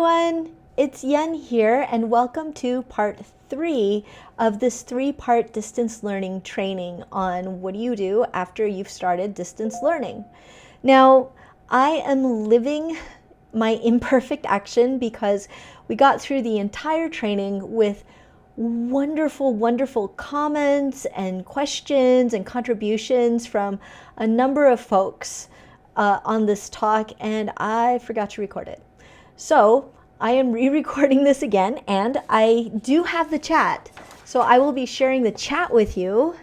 everyone, it's Yen here and welcome to part 3 of this 3-part distance learning training on what do you do after you've started distance learning. Now, I am living my imperfect action because we got through the entire training with wonderful comments and questions and contributions from a number of folks on this talk, and I forgot to record it. So I am re-recording this again, and I do have the chat. So I will be sharing the chat with you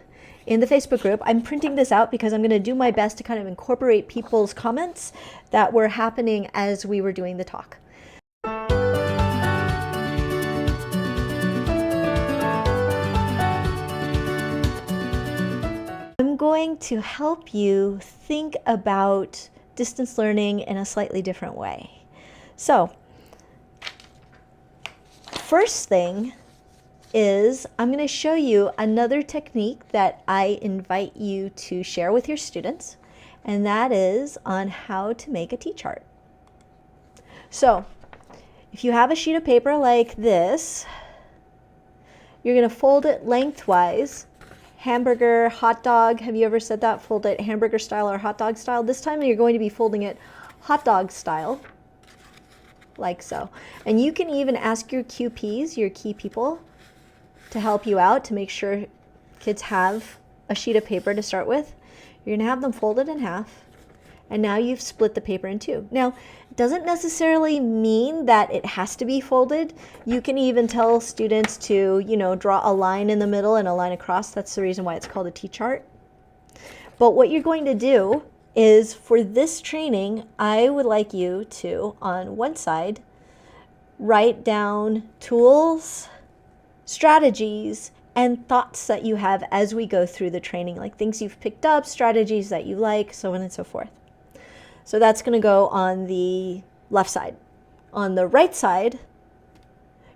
in the Facebook group. I'm printing this out because I'm going to do my best to kind of incorporate people's comments that were happening as we were doing the talk. I'm going to help you think about distance learning in a slightly different way. So, first thing is I'm going to show you another technique that I invite you to share with your students, and that is on how to make a T-chart. So, if you have a sheet of paper like this, you're going to fold it lengthwise. Hamburger, hot dog, have you ever said that? Fold it hamburger style or hot dog style. This time you're going to be folding it hot dog style, like so. And you can even ask your QPs, your key people, to help you out to make sure kids have a sheet of paper to start with. You're going to have them folded in half, and now you've split the paper in two. Now, it doesn't necessarily mean that it has to be folded. You can even tell students to, draw a line in the middle and a line across. That's the reason why it's called a T-chart. But what you're going to do is, for this training, I would like you to, on one side, write down tools, strategies, and thoughts that you have as we go through the training, like things you've picked up, strategies that you like, so on and so forth. So that's going to go on the left side. On the right side,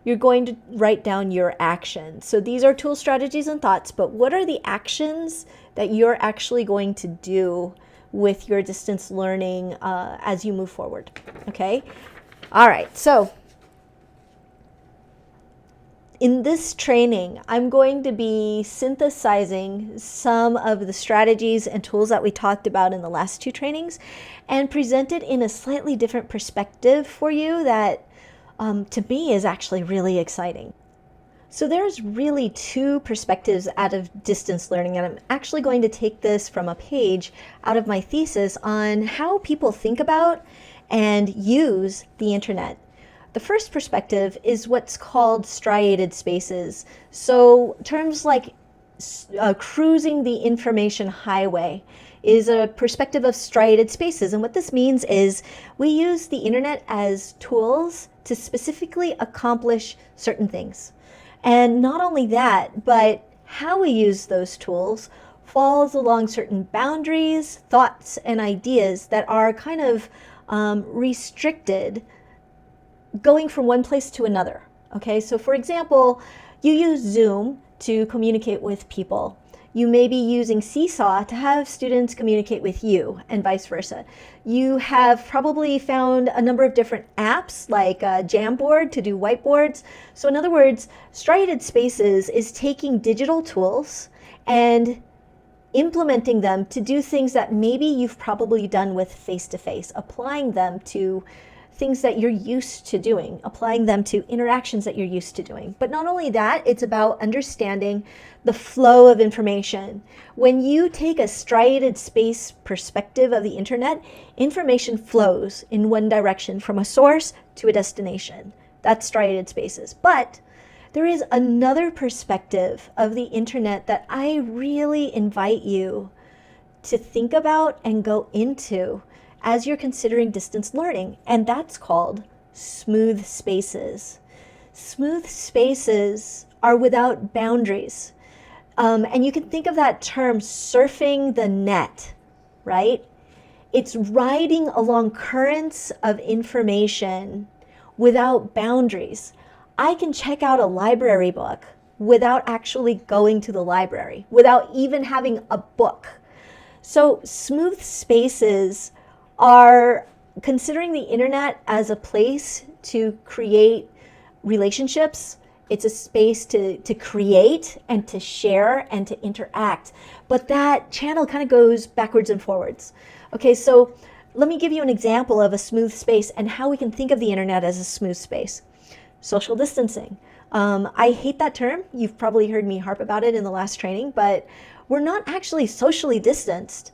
you're going to write down your actions. So these are tools, strategies, and thoughts, but what are the actions that you're actually going to do with your distance learning as you move forward? Okay? All right, so in this training, I'm going to be synthesizing some of the strategies and tools that we talked about in the last 2 trainings and present it in a slightly different perspective for you that to me is actually really exciting. So there's really 2 perspectives out of distance learning, and I'm actually going to take this from a page out of my thesis on how people think about and use the internet. The first perspective is what's called striated spaces. So terms like cruising the information highway is a perspective of striated spaces. And what this means is we use the internet as tools to specifically accomplish certain things. And not only that, but how we use those tools falls along certain boundaries, thoughts, and ideas that are kind of restricted, going from one place to another. Okay, so for example, you use Zoom to communicate with people. You may be using Seesaw to have students communicate with you, and vice versa. You have probably found a number of different apps like Jamboard to do whiteboards. So in other words, striated spaces is taking digital tools and implementing them to do things that maybe you've probably done with face-to-face, applying them to things that you're used to doing, applying them to interactions that you're used to doing. But not only that, it's about understanding the flow of information. When you take a striated space perspective of the internet, information flows in one direction from a source to a destination. That's striated spaces. But there is another perspective of the internet that I really invite you to think about and go into as you're considering distance learning, and that's called smooth spaces. Smooth spaces are without boundaries. And you can think of that term surfing the net, right? It's riding along currents of information without boundaries. I can check out a library book without actually going to the library, without even having a book. So smooth spaces are considering the internet as a place to create relationships. It's a space to create and to share and to interact. But that channel kind of goes backwards and forwards. Okay, so let me give you an example of a smooth space and how we can think of the internet as a smooth space. Social distancing. I hate that term. You've probably heard me harp about it in the last training, but we're not actually socially distanced.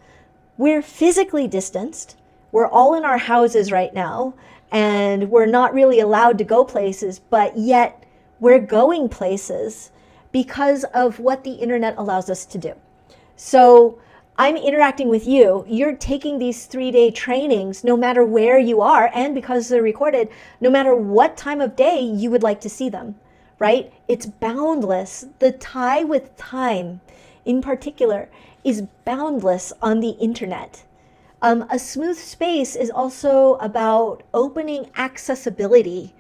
We're physically distanced. We're all in our houses right now, and we're not really allowed to go places, but yet we're going places because of what the internet allows us to do. So I'm interacting with you. You're taking these 3-day trainings no matter where you are, and because they're recorded, no matter what time of day you would like to see them, right? It's boundless. The tie with time in particular is boundless on the internet. A smooth space is also about opening accessibility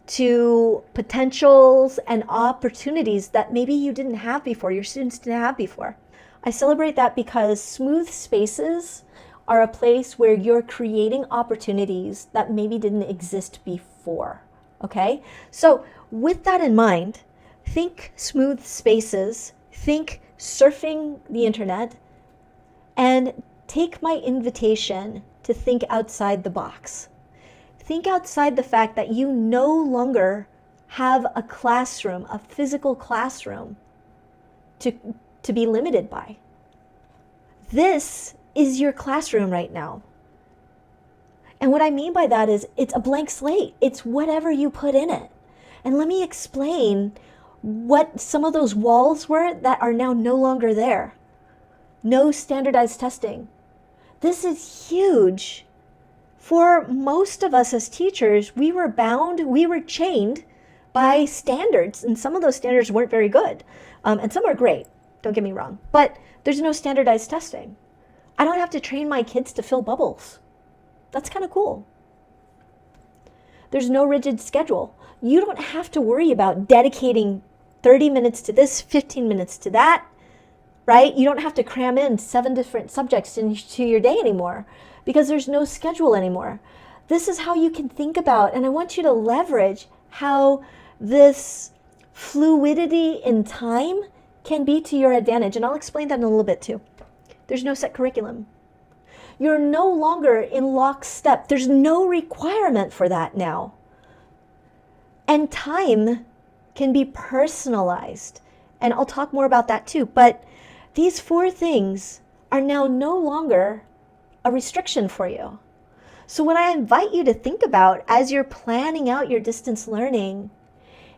to potentials and opportunities that maybe you didn't have before, your students didn't have before. I celebrate that because smooth spaces are a place where you're creating opportunities that maybe didn't exist before, okay? So with that in mind, think smooth spaces, think surfing the internet, and take my invitation to think outside the box. Think outside the fact that you no longer have a classroom, a physical classroom to be limited by. This is your classroom right now. And what I mean by that is it's a blank slate. It's whatever you put in it. And let me explain what some of those walls were that are now no longer there. No standardized testing. This is huge. For most of us as teachers, we were bound, we were chained by standards, and some of those standards weren't very good. And some are great, don't get me wrong, but there's no standardized testing. I don't have to train my kids to fill bubbles. That's kind of cool. There's no rigid schedule. You don't have to worry about dedicating 30 minutes to this, 15 minutes to that, right? You don't have to cram in 7 different subjects into your day anymore because there's no schedule anymore. This is how you can think about, and I want you to leverage how this fluidity in time can be to your advantage. And I'll explain that in a little bit too. There's no set curriculum. You're no longer in lockstep. There's no requirement for that now. And time can be personalized. And I'll talk more about that too. But these 4 things are now no longer a restriction for you. So what I invite you to think about as you're planning out your distance learning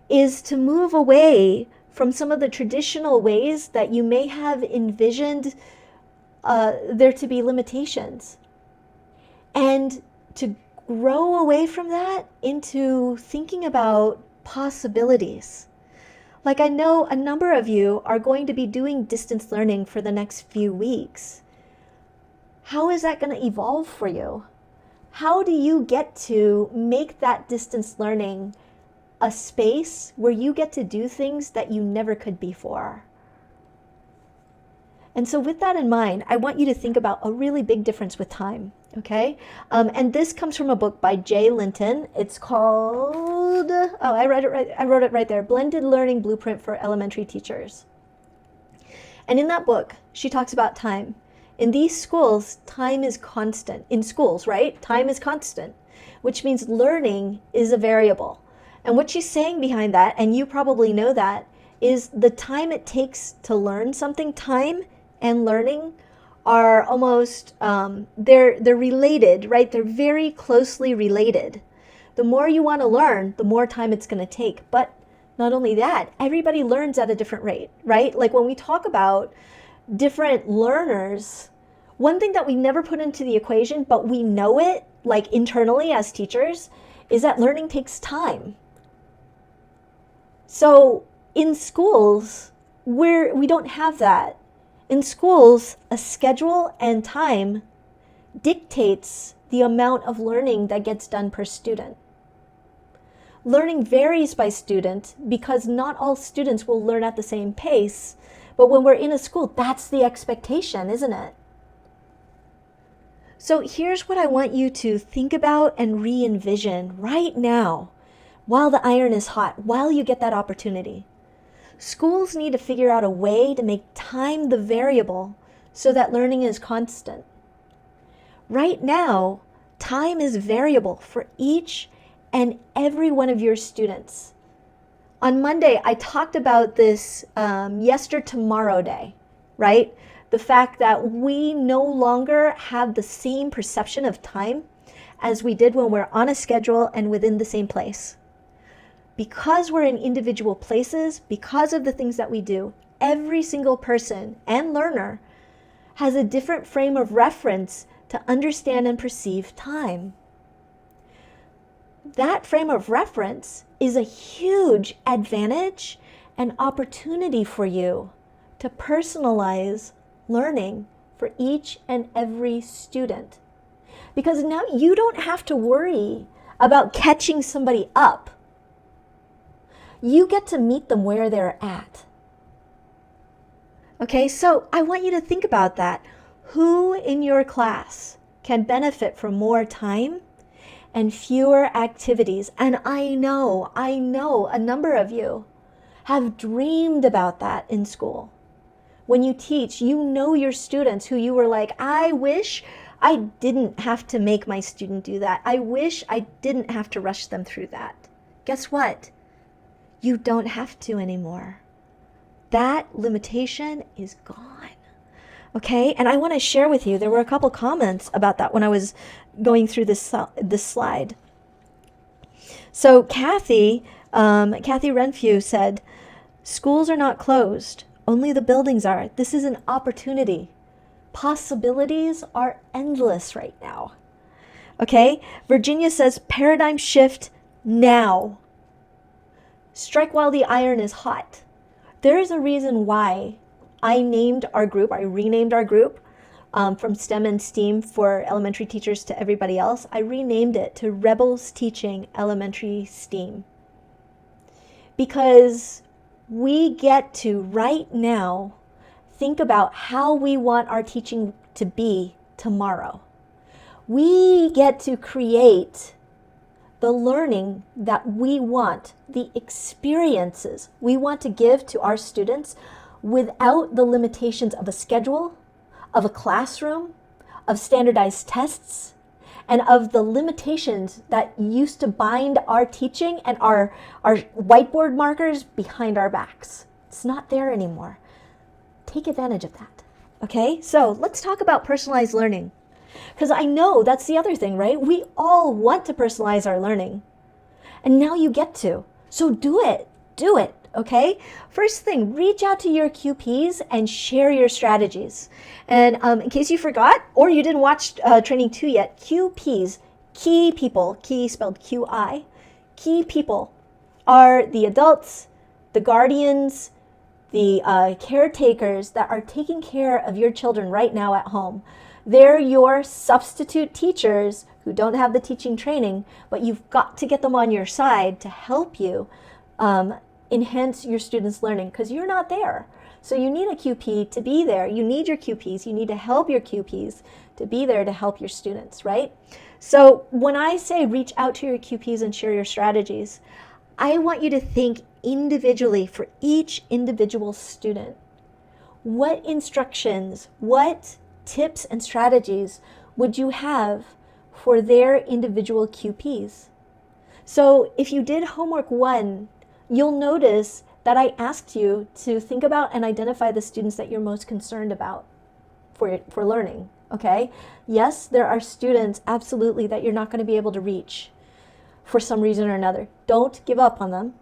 is to move away from some of the traditional ways that you may have envisioned there to be limitations, and to grow away from that into thinking about possibilities. Like, I know a number of you are going to be doing distance learning for the next few weeks. How is that going to evolve for you? How do you get to make that distance learning a space where you get to do things that you never could before? And so with that in mind, I want you to think about a really big difference with time, okay? And this comes from a book by Jay Linton. It's called, I wrote it right there, Blended Learning Blueprint for Elementary Teachers. And in that book, she talks about time. In these schools, time is constant. In schools, right? Time is constant, which means learning is a variable. And what she's saying behind that, and you probably know that, is the time it takes to learn something. Time and learning are almost, they're related, right? They're very closely related. The more you want to learn, the more time it's going to take. But not only that, everybody learns at a different rate, right? Like when we talk about different learners, one thing that we never put into the equation, but we know it, like internally as teachers, is that learning takes time. So in schools, we don't have that. In schools, a schedule and time dictates the amount of learning that gets done per student. Learning varies by student because not all students will learn at the same pace. But when we're in a school, that's the expectation, isn't it? So here's what I want you to think about and re-envision right now. while the iron is hot, while you get that opportunity. Schools need to figure out a way to make time the variable so that learning is constant. Right now, time is variable for each and every one of your students. On Monday, I talked about this tomorrow day, right? The fact that we no longer have the same perception of time as we did when we're on a schedule and within the same place. Because we're in individual places, because of the things that we do, every single person and learner has a different frame of reference to understand and perceive time. That frame of reference is a huge advantage and opportunity for you to personalize learning for each and every student. Because now you don't have to worry about catching somebody up. You get to meet them where they're at. Okay, so I want you to think about that. Who in your class can benefit from more time and fewer activities? And I know a number of you have dreamed about that in school. When you teach, you know your students who you were like, I wish I didn't have to make my student do that. I wish I didn't have to rush them through that. Guess what? You don't have to anymore. That limitation is gone. Okay, and I want to share with you, there were a couple comments about that when I was going through this slide. So Kathy Renfew said, schools are not closed, only the buildings are. This is an opportunity. Possibilities are endless right now. Okay, Virginia says, paradigm shift now. Strike while the iron is hot. There is a reason why I renamed our group from STEM and STEAM for elementary teachers to everybody else. I renamed it to Rebels Teaching Elementary STEAM. Because we get to right now think about how we want our teaching to be tomorrow. We get to create the learning that we want, the experiences we want to give to our students without the limitations of a schedule, of a classroom, of standardized tests, and of the limitations that used to bind our teaching and our whiteboard markers behind our backs. It's not there anymore. Take advantage of that. Okay, so let's talk about personalized learning. Because I know that's the other thing, right? We all want to personalize our learning. And now you get to. So do it. Do it. Okay? First thing, reach out to your QPs and share your strategies. And in case you forgot, or you didn't watch training 2 yet, QPs, key people, key spelled QI, key people are the adults, the guardians, the caretakers that are taking care of your children right now at home. They're your substitute teachers who don't have the teaching training, but you've got to get them on your side to help you enhance your students' learning because you're not there. So you need a QP to be there. You need your QPs. You need to help your QPs to be there to help your students, right? So when I say reach out to your QPs and share your strategies, I want you to think individually for each individual student. What instructions, what tips and strategies would you have for their individual QPs? So if you did homework 1, you'll notice that I asked you to think about and identify the students that you're most concerned about for learning, okay? Yes, there are students absolutely that you're not going to be able to reach for some reason or another. Don't give up on them.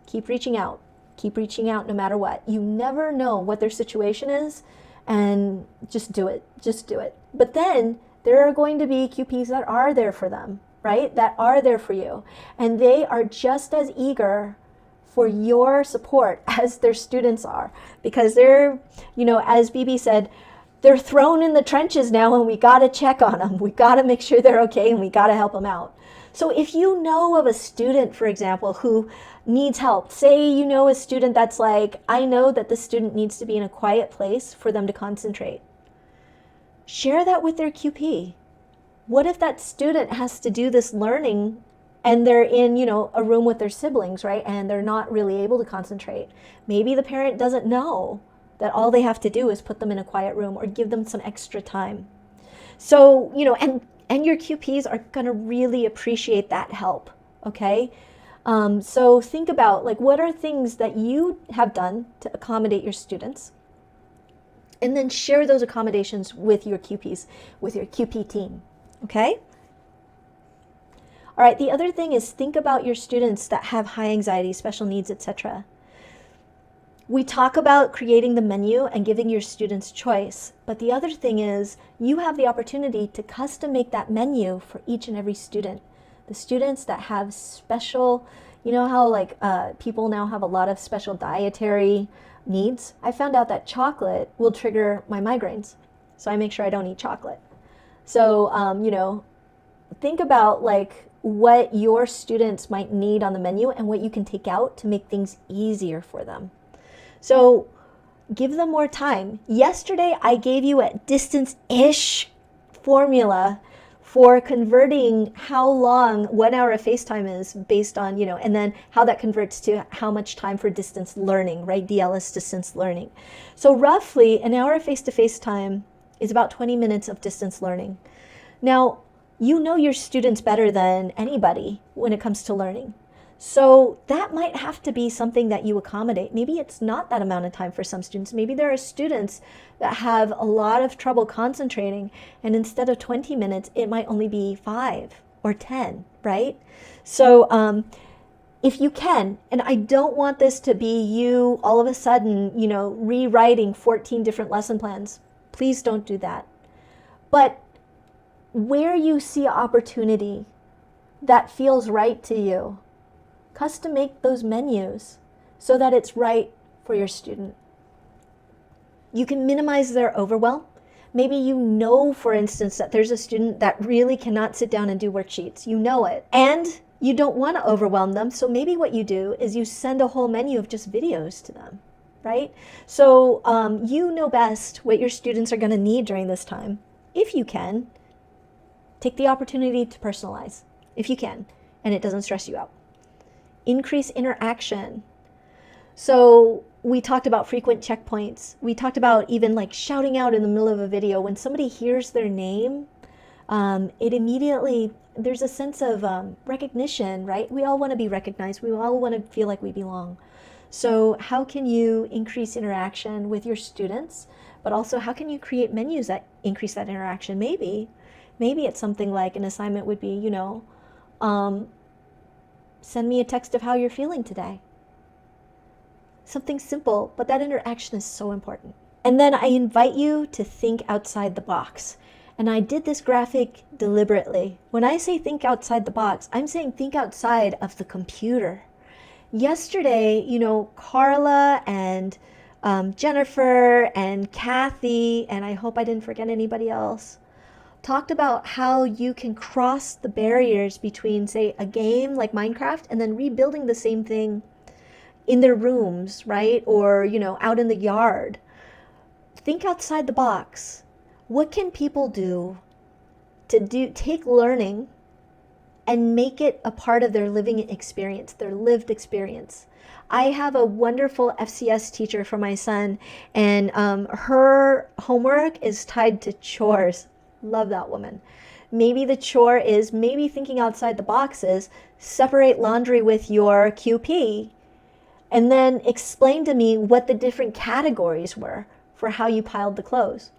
Keep reaching out. Keep reaching out no matter what. You never know what their situation is, and just do it. Just do it. But then there are going to be QPs that are there for them, right? That are there for you. And they are just as eager for your support as their students are, because they're, as BB said, they're thrown in the trenches now and we got to check on them. We got to make sure they're okay and we got to help them out. So if you know of a student, for example, who needs help, say you know a student that's like, I know that the student needs to be in a quiet place for them to concentrate. Share that with their QP. What if that student has to do this learning and they're in, a room with their siblings, right? And they're not really able to concentrate. Maybe the parent doesn't know that all they have to do is put them in a quiet room or give them some extra time. So, and your QPs are going to really appreciate that help, okay? So think about, like, what are things that you have done to accommodate your students? And then share those accommodations with your QPs, with your QP team, okay? All right, the other thing is think about your students that have high anxiety, special needs, etc. We talk about creating the menu and giving your students choice, but the other thing is you have the opportunity to custom make that menu for each and every student. The students that have special, how like people now have a lot of special dietary needs. I found out that chocolate will trigger my migraines, so I make sure I don't eat chocolate. So, think about like what your students might need on the menu and what you can take out to make things easier for them. So give them more time. Yesterday, I gave you a distance-ish formula for converting how long 1 hour of FaceTime is based on, and then how that converts to how much time for distance learning, right? DL is distance learning. So roughly an hour of face-to-face time is about 20 minutes of distance learning. Now, you know your students better than anybody when it comes to learning. So that might have to be something that you accommodate. Maybe it's not that amount of time for some students. Maybe there are students that have a lot of trouble concentrating, and instead of 20 minutes, it might only be 5 or 10, right? So if you can, and I don't want this to be you all of a sudden, rewriting 14 different lesson plans. Please don't do that. But where you see opportunity that feels right to you, custom make those menus so that it's right for your student. You can minimize their overwhelm. Maybe for instance, that there's a student that really cannot sit down and do worksheets. You know it. And you don't want to overwhelm them. So maybe what you do is you send a whole menu of just videos to them, right? So you know best what your students are going to need during this time. If you can, take the opportunity to personalize, if you can, and it doesn't stress you out. Increase interaction. So we talked about frequent checkpoints. We talked about even like shouting out in the middle of a video. When somebody hears their name, it immediately, there's a sense of recognition, right? We all want to be recognized. We all want to feel like we belong. So how can you increase interaction with your students, but also how can you create menus that increase that interaction? Maybe it's something like an assignment would be, send me a text of how you're feeling today. Something simple, but that interaction is so important. And then I invite you to think outside the box. And I did this graphic deliberately. When I say think outside the box, I'm saying think outside of the computer. Yesterday, Carla and Jennifer and Kathy, and I hope I didn't forget anybody else, talked about how you can cross the barriers between, say, a game like Minecraft and then rebuilding the same thing in their rooms, right? Or, out in the yard. Think outside the box. What can people do to take learning and make it a part of their living experience, their lived experience? I have a wonderful FCS teacher for my son, and her homework is tied to chores. Love that woman. Maybe the chore is thinking outside the boxes, separate laundry with your QP, and then explain to me what the different categories were for how you piled the clothes.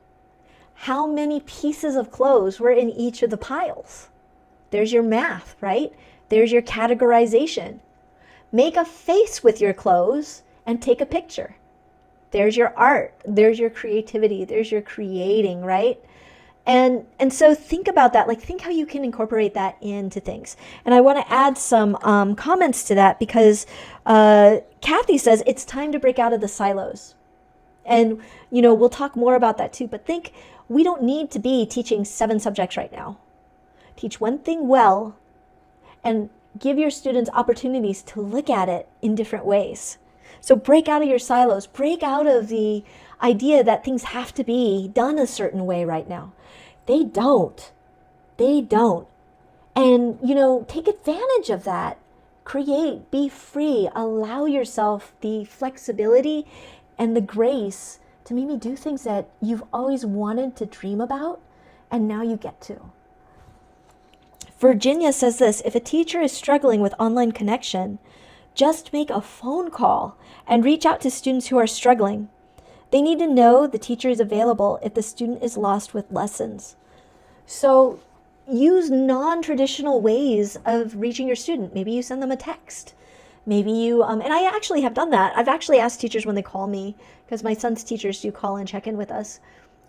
How many pieces of clothes were in each of the piles? There's your math, right? There's your categorization. Make a face with your clothes and take a picture. There's your art. There's your creativity. There's your creating, right? And so think about that, like think how you can incorporate that into things. And I want to add some comments to that because Kathy says it's time to break out of the silos. And, we'll talk more about that too, but think we don't need to be teaching 7 subjects right now. Teach one thing well and give your students opportunities to look at it in different ways. So break out of your silos, break out of the idea that things have to be done a certain way right now. They don't. And, take advantage of that. Create, be free, allow yourself the flexibility and the grace to maybe do things that you've always wanted to dream about, and now you get to. Virginia says this: if a teacher is struggling with online connection, just make a phone call and reach out to students who are struggling. They need to know the teacher is available if the student is lost with lessons. So use non-traditional ways of reaching your student. Maybe you send them a text. Maybe you, and I actually have done that. I've actually asked teachers when they call me, because my son's teachers do call and check in with us,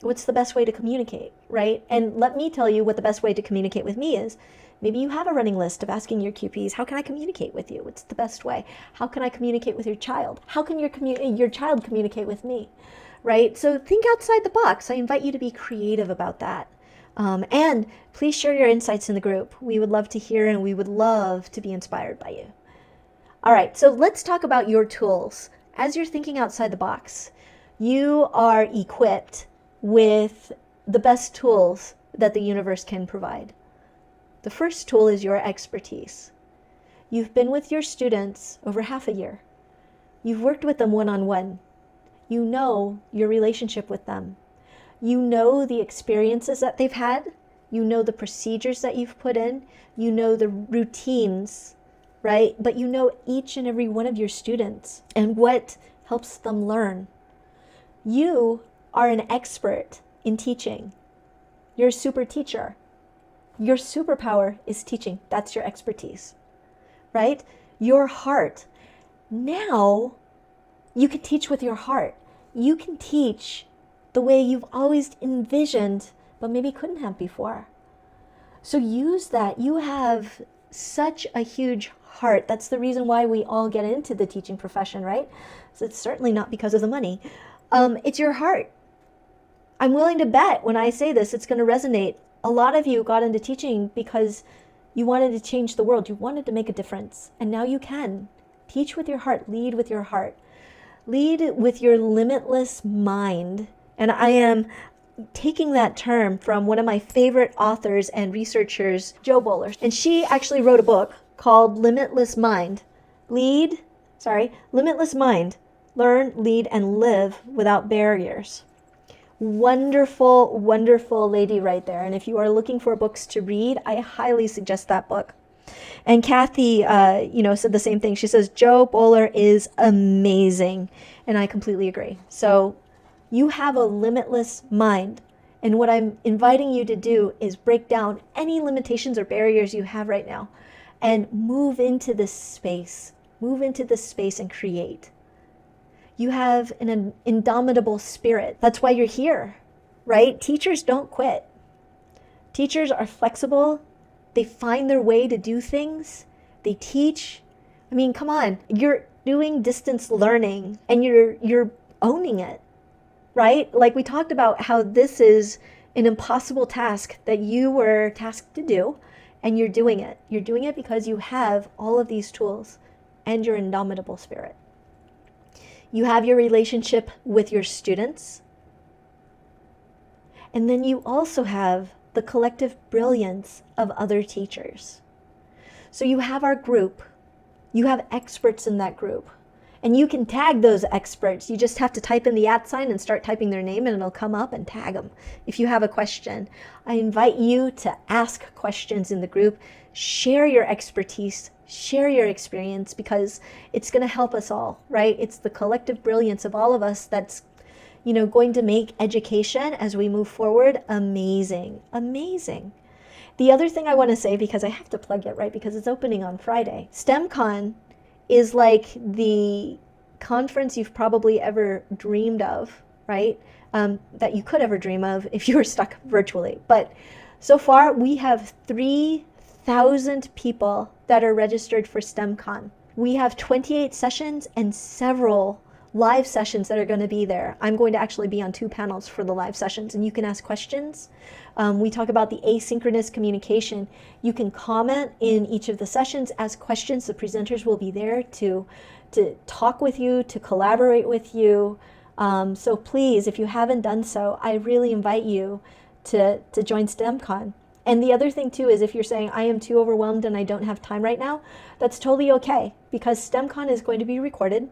what's the best way to communicate, right? And let me tell you what the best way to communicate with me is. Maybe you have a running list of asking your QPs, how can I communicate with you? What's the best way? How can I communicate with your child? How can your child communicate with me, right? So think outside the box. I invite you to be creative about that. And please share your insights in the group. We would love to hear, and we would love to be inspired by you. All right, so let's talk about your tools. As you're thinking outside the box, you are equipped with the best tools that the universe can provide. The first tool is your expertise. You've been with your students over half a year. You've worked with them one-on-one. You know your relationship with them. You know the experiences that they've had. You know the procedures that you've put in. You know the routines, right? But you know each and every one of your students and what helps them learn. You are an expert in teaching. You're a super teacher. Your superpower is teaching. That's your expertise, right? Your heart. Now you can teach with your heart. You can teach the way you've always envisioned, but maybe couldn't have before. So use that. You have such a huge heart. That's the reason why we all get into the teaching profession, right? So it's certainly not because of the money. It's your heart. I'm willing to bet when I say this, it's going to resonate. A lot of you got into teaching because you wanted to change the world. You wanted to make a difference. And now you can. Teach with your heart. Lead with your heart. Lead with your limitless mind. And I am taking that term from one of my favorite authors and researchers, Jo Boaler. And she actually wrote a book called Limitless Mind. Limitless Mind. Learn, lead, and live without barriers. Wonderful, wonderful lady right there. And if you are looking for books to read, I highly suggest that book. And Kathy, said the same thing. She says, Jo Boaler is amazing. And I completely agree. So you have a limitless mind. And what I'm inviting you to do is break down any limitations or barriers you have right now and move into this space. Move into this space and create. You have an indomitable spirit. That's why you're here, right? Teachers don't quit. Teachers are flexible. They find their way to do things. They teach. I mean, come on. You're doing distance learning and you're owning it, right? Like we talked about how this is an impossible task that you were tasked to do, and you're doing it. You're doing it because you have all of these tools and your indomitable spirit. You have your relationship with your students. And then you also have the collective brilliance of other teachers. So you have our group. You have experts in that group. And you can tag those experts. You just have to type in the @ sign and start typing their name, and it'll come up, and tag them if you have a question. I invite you to ask questions in the group. Share your expertise. Share your experience, because it's going to help us all, right? It's the collective brilliance of all of us that's, going to make education as we move forward amazing. Amazing. The other thing I want to say, because I have to plug it, right? Because it's opening on Friday. STEMCon is like the conference you've probably ever dreamed of, right? That you could ever dream of if you were stuck virtually. But so far, we have 3,000 people that are registered for STEMCon. We have 28 sessions and several live sessions that are going to be there. I'm going to actually be on 2 panels for the live sessions, and you can ask questions. We talk about the asynchronous communication. You can comment in each of the sessions, ask questions. The presenters will be there to talk with you, to collaborate with you. So please, if you haven't done so, I really invite you to join STEMCon. And the other thing too is if you're saying, I am too overwhelmed and I don't have time right now, that's totally okay, because STEMCon is going to be recorded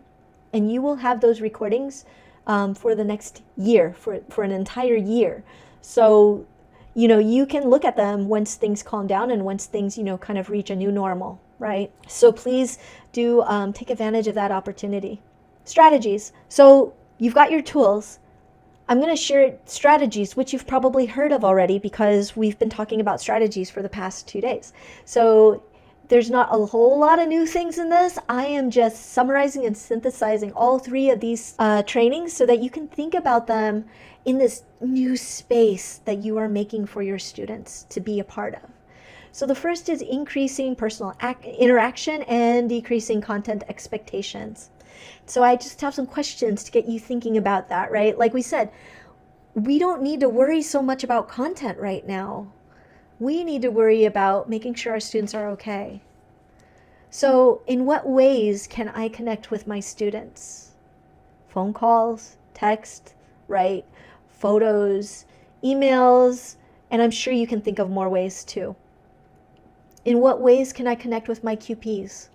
and you will have those recordings for the next year, for an entire year. So, you can look at them once things calm down and once things, kind of reach a new normal, right? So please do take advantage of that opportunity. Strategies. So you've got your tools. I'm going to share strategies, which you've probably heard of already because we've been talking about strategies for the past 2 days. So there's not a whole lot of new things in this. I am just summarizing and synthesizing all 3 of these trainings so that you can think about them in this new space that you are making for your students to be a part of. So the first is increasing personal interaction and decreasing content expectations. So I just have some questions to get you thinking about that, right? Like we said, we don't need to worry so much about content right now. We need to worry about making sure our students are okay. So in what ways can I connect with my students? Phone calls, text, right? Photos, emails, and I'm sure you can think of more ways too. In what ways can I connect with my QPs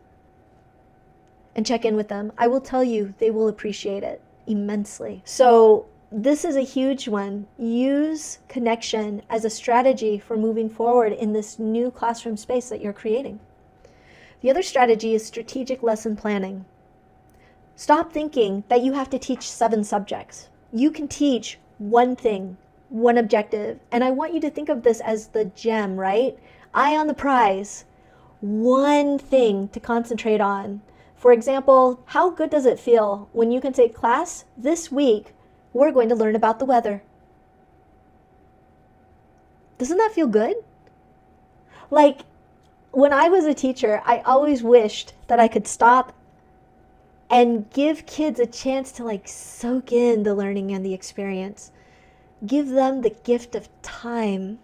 and check in with them? I will tell you, they will appreciate it immensely. So this is a huge one. Use connection as a strategy for moving forward in this new classroom space that you're creating. The other strategy is strategic lesson planning. Stop thinking that you have to teach 7 subjects. You can teach one thing, one objective, and I want you to think of this as the gem, right? Eye on the prize. One thing to concentrate on. For example, how good does it feel when you can say, class, this week, we're going to learn about the weather? Doesn't that feel good? Like, when I was a teacher, I always wished that I could stop and give kids a chance to soak in the learning and the experience. Give them the gift of time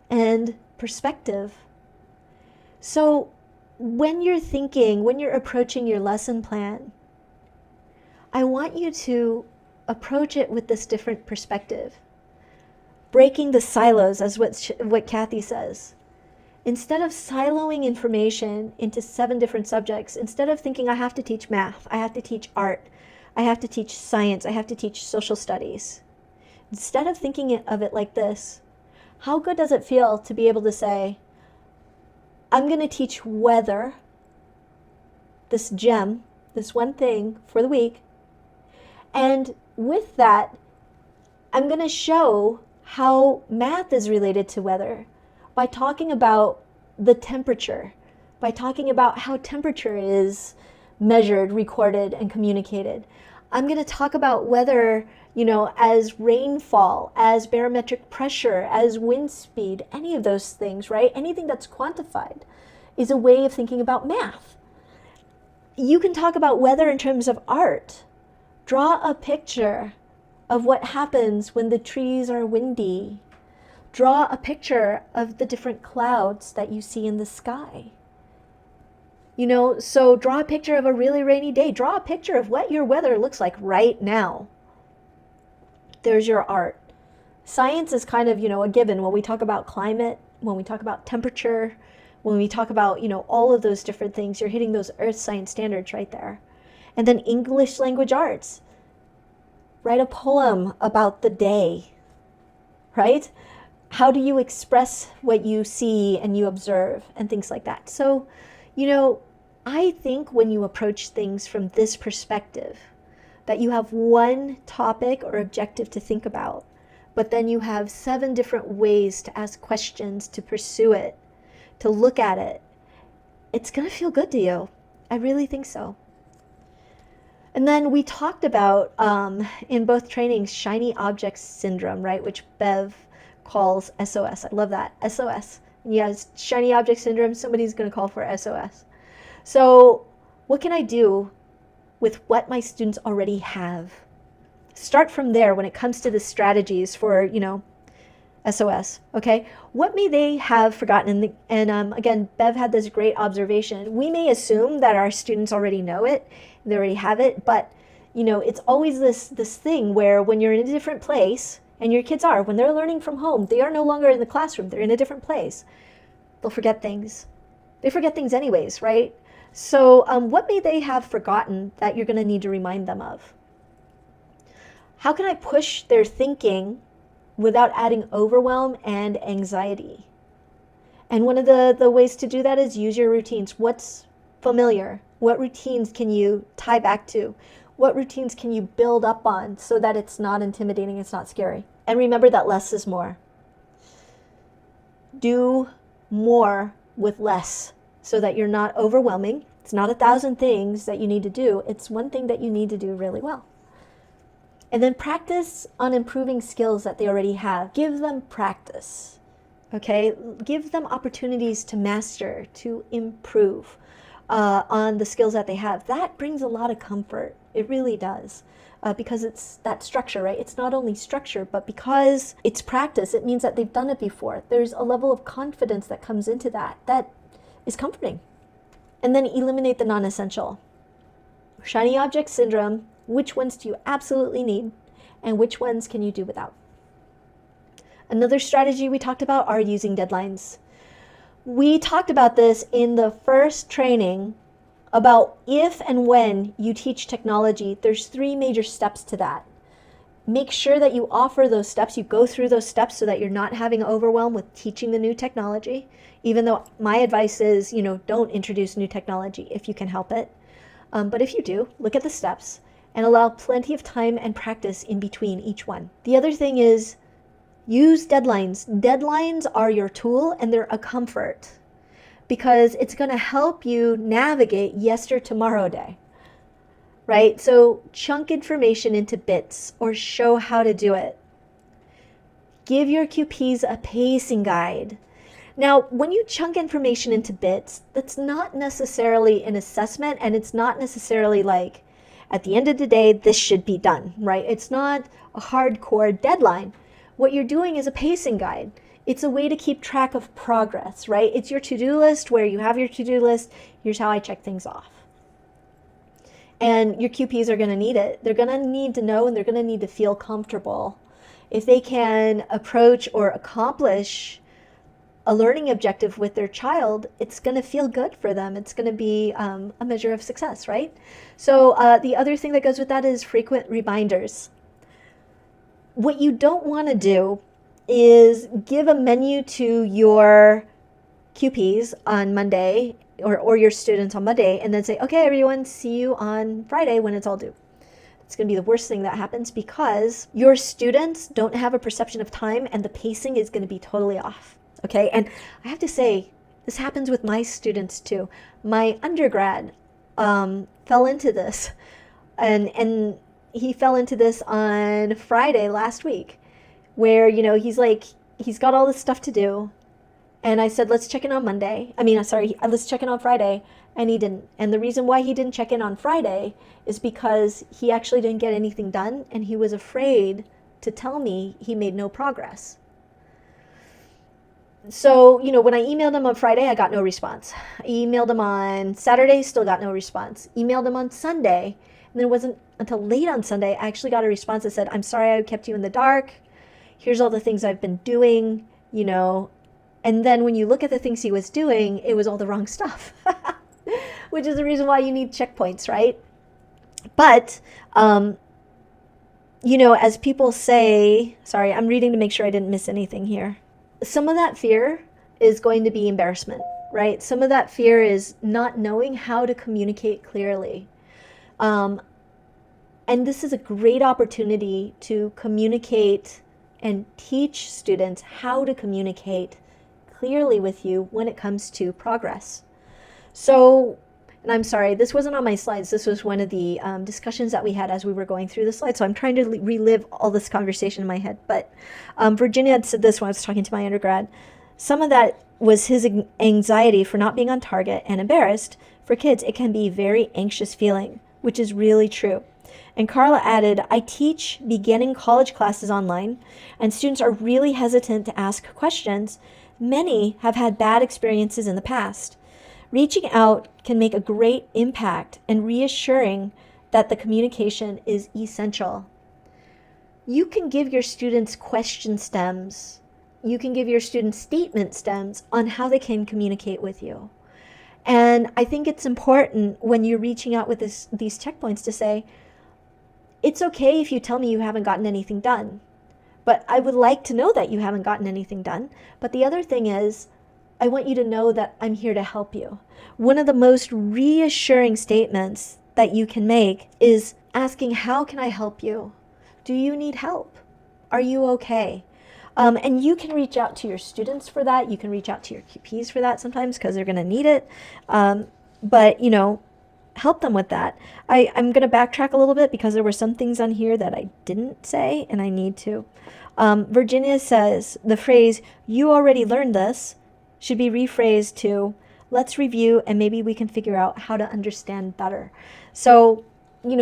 and perspective. So when you're approaching your lesson plan, I want you to approach it with this different perspective. Breaking the silos, as what Kathy says. Instead of siloing information into 7 different subjects, instead of thinking I have to teach math, I have to teach art, I have to teach science, I have to teach social studies. Instead of thinking of it like this, how good does it feel to be able to say, I'm going to teach weather, this gem, this one thing for the week, and with that, I'm going to show how math is related to weather by talking about the temperature, by talking about how temperature is measured, recorded, and communicated. I'm going to talk about weather, as rainfall, as barometric pressure, as wind speed, any of those things, right? Anything that's quantified is a way of thinking about math. You can talk about weather in terms of art. Draw a picture of what happens when the trees are windy. Draw a picture of the different clouds that you see in the sky. So draw a picture of a really rainy day. Draw a picture of what your weather looks like right now. There's your art. Science is kind of, a given. When we talk about climate, when we talk about temperature, when we talk about, all of those different things, you're hitting those earth science standards right there. And then English language arts. Write a poem about the day, right? How do you express what you see and you observe and things like that? So, I think when you approach things from this perspective, that you have one topic or objective to think about, but then you have 7 different ways to ask questions, to pursue it, to look at it, it's going to feel good to you. I really think so. And then we talked about, in both trainings, shiny object syndrome, right? Which Bev calls SOS. I love that. SOS. Yes, shiny object syndrome, somebody's going to call for SOS. So what can I do with what my students already have? Start from there when it comes to the strategies for, SOS, okay? What may they have forgotten? And again, Bev had this great observation. We may assume that our students already know it, they already have it, but it's always this thing where when you're in a different place And your kids are, when they're learning from home, they are no longer in the classroom, they're in a different place. They'll forget things. They forget things anyways, right? So what may they have forgotten that you're going to need to remind them of? How can I push their thinking without adding overwhelm and anxiety? And one of the ways to do that is use your routines. What's familiar? What routines can you tie back to? What routines can you build up on so that it's not intimidating, it's not scary? And remember that less is more. Do more with less so that you're not overwhelming. It's not 1,000 things that you need to do. It's one thing that you need to do really well. And then practice on improving skills that they already have. Give them practice, okay? Give them opportunities to master, to improve on the skills that they have. That brings a lot of comfort. It really does. Because it's that structure, right? It's not only structure, but because it's practice, it means that they've done it before. There's a level of confidence that comes into that. That is comforting. And then eliminate the non-essential. Shiny object syndrome. Which ones do you absolutely need? And which ones can you do without? Another strategy we talked about are using deadlines. We talked about this in the first training about if and when you teach technology. There's 3 major steps to that. Make sure that you offer those steps, you go through those steps so that you're not having overwhelm with teaching the new technology, even though my advice is, don't introduce new technology if you can help it. But if you do, look at the steps and allow plenty of time and practice in between each one. The other thing is use deadlines. Deadlines are your tool and they're a comfort because it's going to help you navigate tomorrow day, right? So chunk information into bits or show how to do it. Give your QPs a pacing guide. Now, when you chunk information into bits, that's not necessarily an assessment and it's not necessarily like, at the end of the day, this should be done, right? It's not a hardcore deadline. What you're doing is a pacing guide. It's a way to keep track of progress, right? It's your to-do list where you have your to-do list. Here's how I check things off. And your QPs are going to need it. They're going to need to know and they're going to need to feel comfortable. If they can approach or accomplish a learning objective with their child, it's going to feel good for them. It's going to be a measure of success, right? So the other thing that goes with that is frequent reminders. What you don't want to do is give a menu to your QPs on Monday or your students on Monday and then say, okay, everyone, see you on Friday when it's all due. It's going to be the worst thing that happens because your students don't have a perception of time and the pacing is going to be totally off. Okay, and I have to say, this happens with my students too. My undergrad fell into this, and he fell into this on Friday last week, where he's got all this stuff to do, and I said let's check in on Monday. Let's check in on Friday, and he didn't. And the reason why he didn't check in on Friday is because he actually didn't get anything done, and he was afraid to tell me he made no progress. So, when I emailed him on Friday, I got no response. I emailed him on Saturday, still got no response. Emailed him on Sunday, and then it wasn't until late on Sunday, I actually got a response that said, I'm sorry I kept you in the dark. Here's all the things I've been doing, And then when you look at the things he was doing, it was all the wrong stuff, which is the reason why you need checkpoints, right? But, as people say, sorry, I'm reading to make sure I didn't miss anything here. Some of that fear is going to be embarrassment, right? Some of that fear is not knowing how to communicate clearly. And this is a great opportunity to communicate and teach students how to communicate clearly with you when it comes to progress. So, and I'm sorry, this wasn't on my slides. This was one of the discussions that we had as we were going through the slides. So I'm trying to relive all this conversation in my head. But Virginia had said this when I was talking to my undergrad. Some of that was his anxiety for not being on target and embarrassed. For kids, it can be a very anxious feeling, which is really true. And Carla added, I teach beginning college classes online, and students are really hesitant to ask questions. Many have had bad experiences in the past. Reaching out can make a great impact and reassuring that the communication is essential. You can give your students question stems. You can give your students statement stems on how they can communicate with you. And I think it's important when you're reaching out with these checkpoints to say, it's okay if you tell me you haven't gotten anything done, but I would like to know that you haven't gotten anything done. But the other thing is, I want you to know that I'm here to help you. One of the most reassuring statements that you can make is asking, how can I help you? Do you need help? Are you okay? And you can reach out to your students for that. You can reach out to your QPs for that sometimes because they're going to need it. But, help them with that. I'm going to backtrack a little bit because there were some things on here that I didn't say and I need to. Virginia says the phrase, you already learned this, should be rephrased to, let's review and maybe we can figure out how to understand better. So,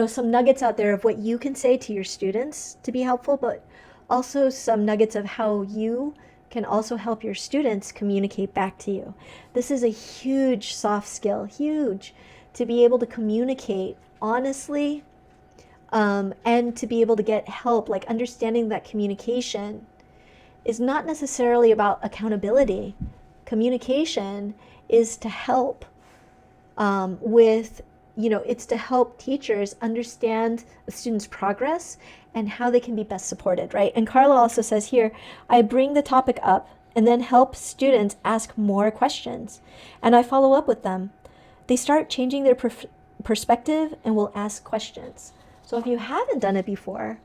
some nuggets out there of what you can say to your students to be helpful, but also some nuggets of how you can also help your students communicate back to you. This is a huge soft skill, huge, to be able to communicate honestly, and to be able to get help, like understanding that communication is not necessarily about accountability. Communication is to help it's to help teachers understand the students' progress and how they can be best supported, right? And Carla also says here, I bring the topic up and then help students ask more questions. And I follow up with them. They start changing their perspective and will ask questions. So if you haven't done it before,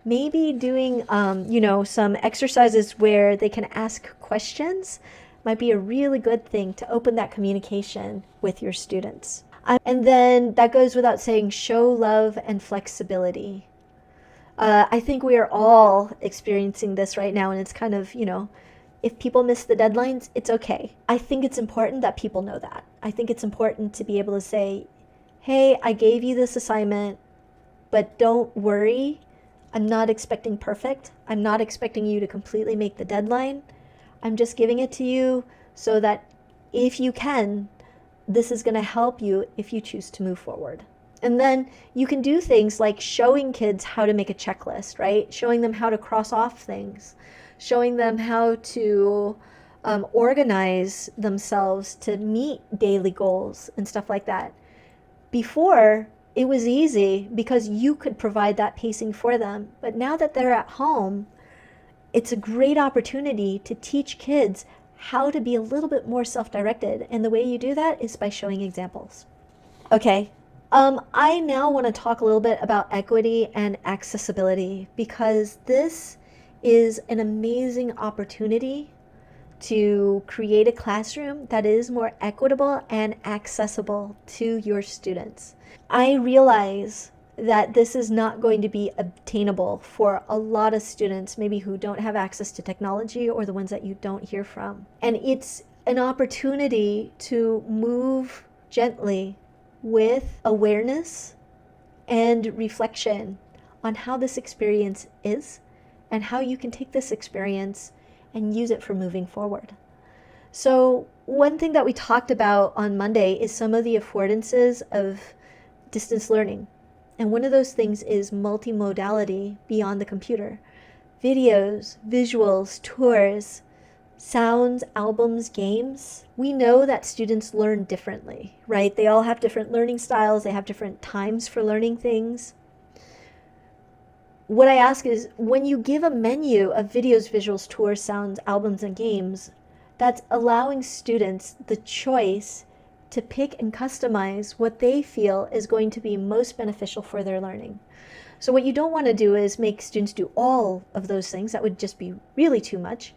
maybe doing, some exercises where they can ask questions might be a really good thing to open that communication with your students. And then that goes without saying, show love and flexibility. I think we are all experiencing this right now, and it's kind of, if people miss the deadlines, it's okay. I think it's important that people know that. I think it's important to be able to say, hey, I gave you this assignment, but don't worry. I'm not expecting perfect. I'm not expecting you to completely make the deadline. I'm just giving it to you so that if you can, this is going to help you if you choose to move forward. And then you can do things like showing kids how to make a checklist, right? Showing them how to cross off things, showing them how to organize themselves to meet daily goals and stuff like that. Before, it was easy because you could provide that pacing for them. But now that they're at home, it's a great opportunity to teach kids how to be a little bit more self-directed. And the way you do that is by showing examples. Okay, I now want to talk a little bit about equity and accessibility because this is an amazing opportunity to create a classroom that is more equitable and accessible to your students. I realize that this is not going to be obtainable for a lot of students, maybe who don't have access to technology or the ones that you don't hear from. And it's an opportunity to move gently with awareness and reflection on how this experience is and how you can take this experience and use it for moving forward. So one thing that we talked about on Monday is some of the affordances of distance learning. And one of those things is multimodality beyond the computer. Videos, visuals, tours, sounds, albums, games. We know that students learn differently, right? They all have different learning styles. They have different times for learning things. What I ask is, when you give a menu of videos, visuals, tours, sounds, albums, and games, that's allowing students the choice to pick and customize what they feel is going to be most beneficial for their learning. So what you don't want to do is make students do all of those things. That would just be really too much.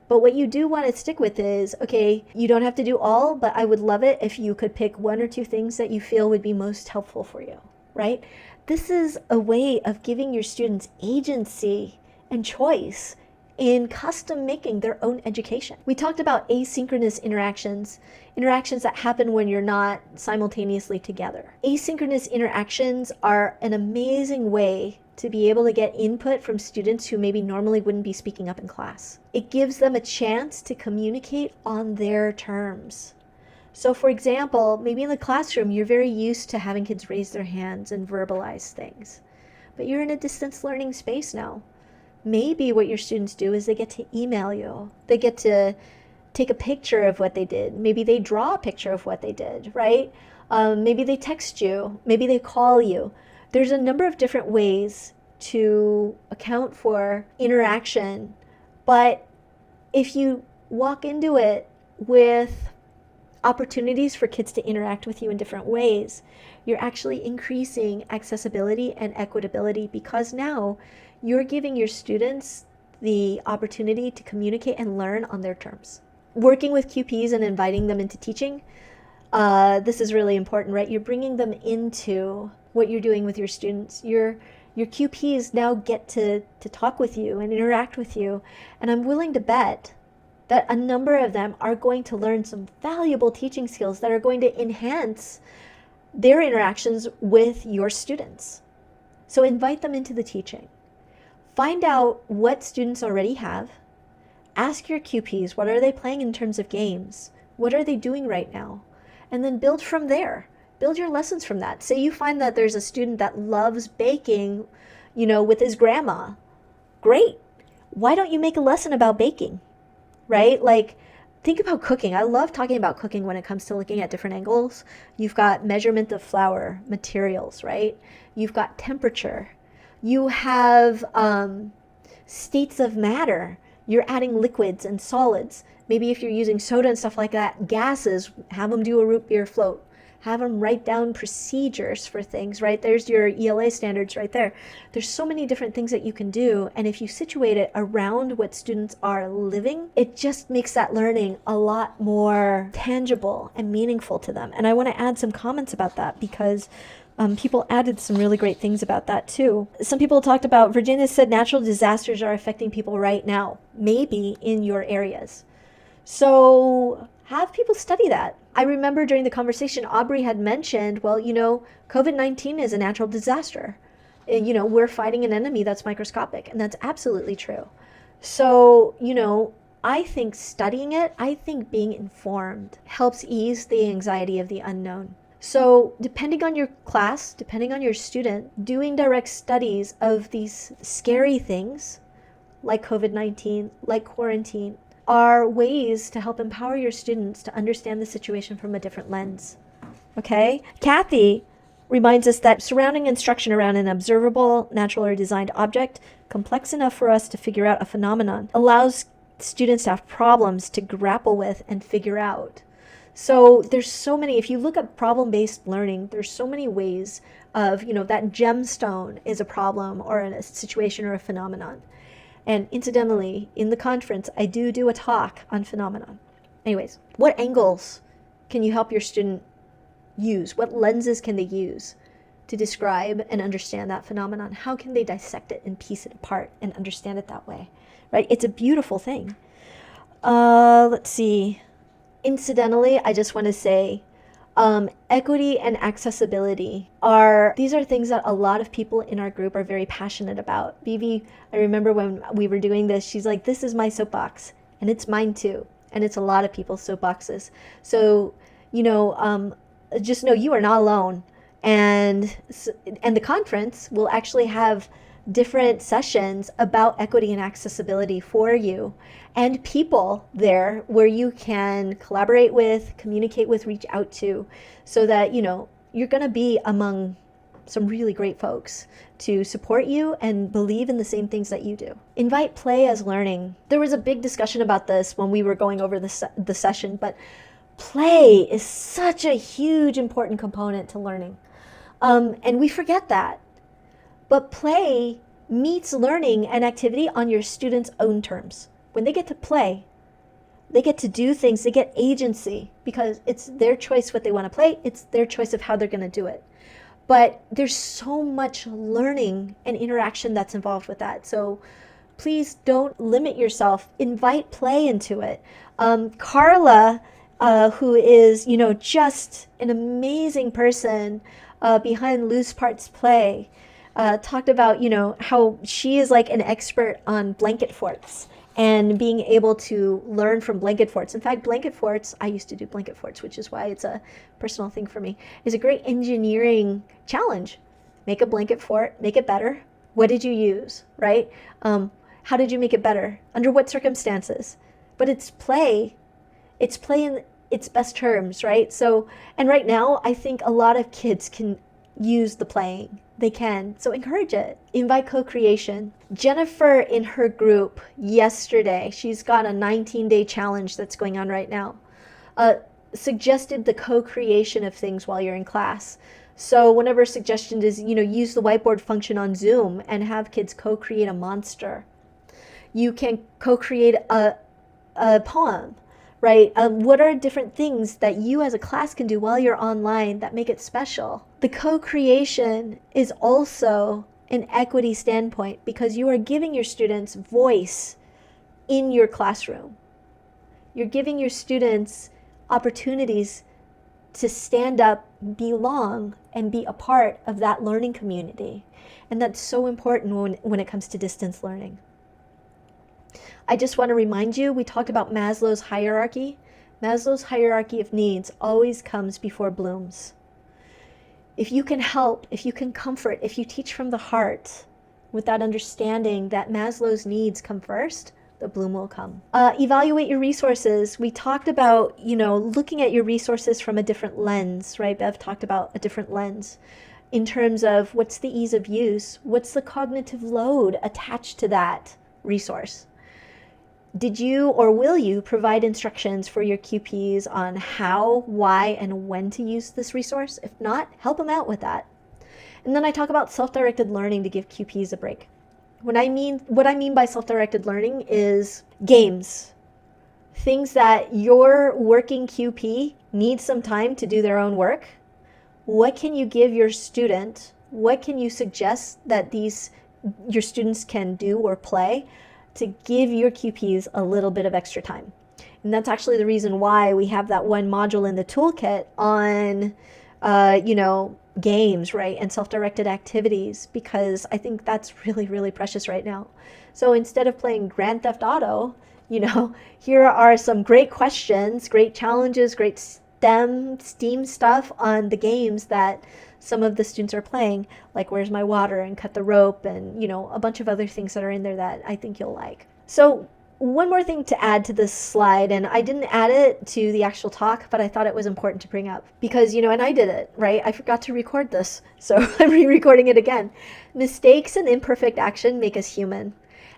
But what you do want to stick with is, okay, you don't have to do all, but I would love it if you could pick one or two things that you feel would be most helpful for you, right? This is a way of giving your students agency and choice in custom making their own education. We talked about asynchronous interactions that happen when you're not simultaneously together. Asynchronous interactions are an amazing way to be able to get input from students who maybe normally wouldn't be speaking up in class. It gives them a chance to communicate on their terms. So for example, maybe in the classroom, you're very used to having kids raise their hands and verbalize things, but you're in a distance learning space now. Maybe what your students do is they get to email you. They get to take a picture of what they did. Maybe they draw a picture of what they did, right? Maybe they text you. Maybe they call you. There's a number of different ways to account for interaction. But if you walk into it with opportunities for kids to interact with you in different ways, you're actually increasing accessibility and equitability, because now you're giving your students the opportunity to communicate and learn on their terms. Working with QPs and inviting them into teaching, this is really important, right? You're bringing them into what you're doing with your students. Your QPs now get to talk with you and interact with you. And I'm willing to bet that a number of them are going to learn some valuable teaching skills that are going to enhance their interactions with your students. So invite them into the teaching. Find out what students already have. Ask your QPs, what are they playing in terms of games? What are they doing right now? And then build from there. Build your lessons from that. Say you find that there's a student that loves baking, with his grandma. Great. Why don't you make a lesson about baking, right? Like, think about cooking. I love talking about cooking when it comes to looking at different angles. You've got measurement of flour, materials, right? You've got temperature. You have states of matter. You're adding liquids and solids. Maybe if you're using soda and stuff like that, gases, have them do a root beer float. Have them write down procedures for things, right? There's your ELA standards right there. There's so many different things that you can do. And if you situate it around what students are living, it just makes that learning a lot more tangible and meaningful to them. And I want to add some comments about that, because people added some really great things about that too. Some people talked about, Virginia said, natural disasters are affecting people right now, maybe in your areas. So have people study that. I remember during the conversation, Aubrey had mentioned, well, COVID-19 is a natural disaster. We're fighting an enemy that's microscopic, and that's absolutely true. So, I think studying it, I think being informed helps ease the anxiety of the unknown. So depending on your class, depending on your student, doing direct studies of these scary things like COVID-19, like quarantine, are ways to help empower your students to understand the situation from a different lens. Okay? Kathy reminds us that surrounding instruction around an observable, natural, or designed object, complex enough for us to figure out a phenomenon, allows students to have problems to grapple with and figure out. So there's so many, if you look at problem-based learning, there's so many ways of, that gemstone is a problem or a situation or a phenomenon. And incidentally, in the conference, I do a talk on phenomenon. Anyways, what angles can you help your student use? What lenses can they use to describe and understand that phenomenon? How can they dissect it and piece it apart and understand it that way? Right? It's a beautiful thing. Let's see. Incidentally, I just want to say, equity and accessibility these are things that a lot of people in our group are very passionate about. Vivi, I remember when we were doing this, she's like, this is my soapbox, and it's mine too. And it's a lot of people's soapboxes. So, just know you are not alone. And the conference will actually have different sessions about equity and accessibility for you, and people there where you can collaborate with, communicate with, reach out to, so that you're going to be among some really great folks to support you and believe in the same things that you do. Invite play as learning. There was a big discussion about this when we were going over the session, but play is such a huge important component to learning, and we forget that. But play meets learning and activity on your students' own terms. When they get to play, they get to do things, they get agency, because it's their choice what they want to play, it's their choice of how they're going to do it. But there's so much learning and interaction that's involved with that. So please don't limit yourself, invite play into it. Carla, who is, just an amazing person behind Loose Parts Play, talked about, how she is like an expert on blanket forts and being able to learn from blanket forts. In fact, blanket forts, I used to do blanket forts, which is why it's a personal thing for me, is a great engineering challenge. Make a blanket fort, make it better. What did you use, right? How did you make it better? Under what circumstances? But it's play. It's play in its best terms, right? So, and right now, I think a lot of kids can use the playing. They can. So encourage it. Invite co-creation. Jennifer in her group yesterday, she's got a 19-day challenge that's going on right now, suggested the co-creation of things while you're in class. So one of her suggestions is, use the whiteboard function on Zoom and have kids co-create a monster. You can co-create a poem, right? What are different things that you as a class can do while you're online that make it special? The co-creation is also an equity standpoint because you are giving your students voice in your classroom. You're giving your students opportunities to stand up, belong, and be a part of that learning community. And that's so important when it comes to distance learning. I just want to remind you, we talked about Maslow's hierarchy. Maslow's hierarchy of needs always comes before Bloom's. If you can help, if you can comfort, if you teach from the heart with that understanding that Maslow's needs come first, the Bloom will come. Evaluate your resources. We talked about, looking at your resources from a different lens, right? Bev talked about a different lens in terms of what's the ease of use, what's the cognitive load attached to that resource. Did you or will you provide instructions for your QPs on how, why, and when to use this resource? If not, help them out with that. And then I talk about self-directed learning to give QPs a break. What I mean by self-directed learning is games. Things that your working QP needs some time to do their own work. What can you give your student? What can you suggest that your students can do or play to give your QPs a little bit of extra time? And that's actually the reason why we have that one module in the toolkit on, games, right? And self-directed activities, because I think that's really, really precious right now. So instead of playing Grand Theft Auto, here are some great questions, great challenges, great STEAM stuff on the games that some of the students are playing, like Where's My Water and Cut the Rope and, a bunch of other things that are in there that I think you'll like. So one more thing to add to this slide, and I didn't add it to the actual talk, but I thought it was important to bring up because, and I did it, right? I forgot to record this, so I'm re-recording it again. Mistakes and imperfect action make us human.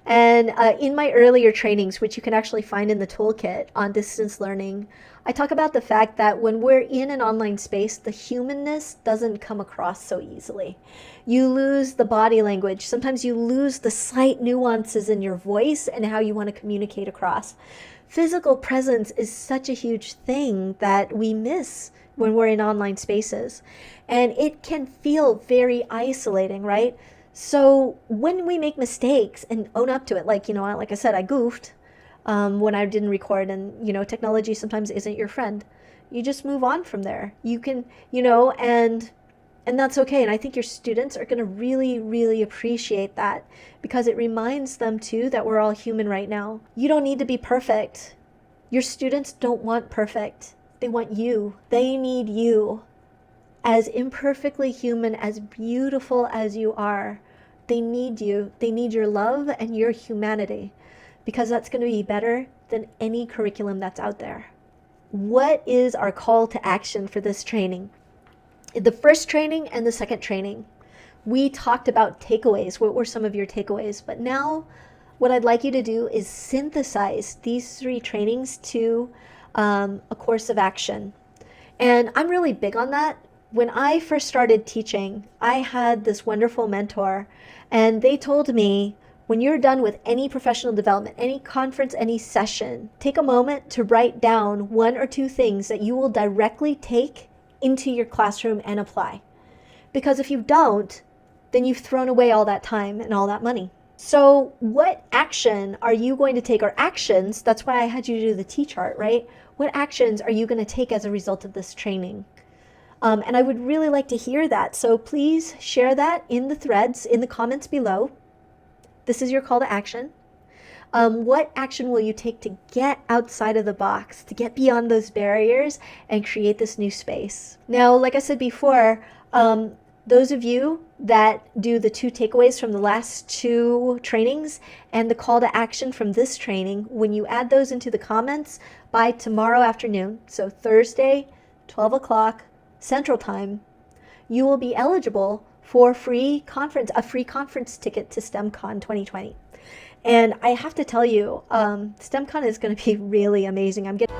And in my earlier trainings, which you can actually find in the toolkit on distance learning, I talk about the fact that when we're in an online space, the humanness doesn't come across so easily. You lose the body language. Sometimes you lose the slight nuances in your voice and how you want to communicate across. Physical presence is such a huge thing that we miss when we're in online spaces. And it can feel very isolating, right? So when we make mistakes and own up to it, like I said, I goofed when I didn't record, and, technology sometimes isn't your friend. You just move on from there. You can, and that's okay. And I think your students are going to really, really appreciate that because it reminds them too that we're all human right now. You don't need to be perfect. Your students don't want perfect. They want you. They need you. As imperfectly human, as beautiful as you are, they need you. They need your love and your humanity because that's going to be better than any curriculum that's out there. What is our call to action for this training? The first training and the second training, we talked about takeaways. What were some of your takeaways? But now what I'd like you to do is synthesize these 3 trainings to a course of action. And I'm really big on that. When I first started teaching, I had this wonderful mentor, and they told me, when you're done with any professional development, any conference, any session, take a moment to write down 1 or 2 things that you will directly take into your classroom and apply. Because if you don't, then you've thrown away all that time and all that money. So what action are you going to take, or actions? That's why I had you do the T-chart, right? What actions are you going to take as a result of this training? And I would really like to hear that. So please share that in the threads, in the comments below. This is your call to action. What action will you take to get outside of the box, to get beyond those barriers and create this new space? Now, like I said before, those of you that do the 2 takeaways from the last 2 trainings and the call to action from this training, when you add those into the comments by tomorrow afternoon, so Thursday, 12 o'clock Central Time, you will be eligible for a free conference ticket to STEMCon 2020. And I have to tell you, STEMCon is going to be really amazing. I'm getting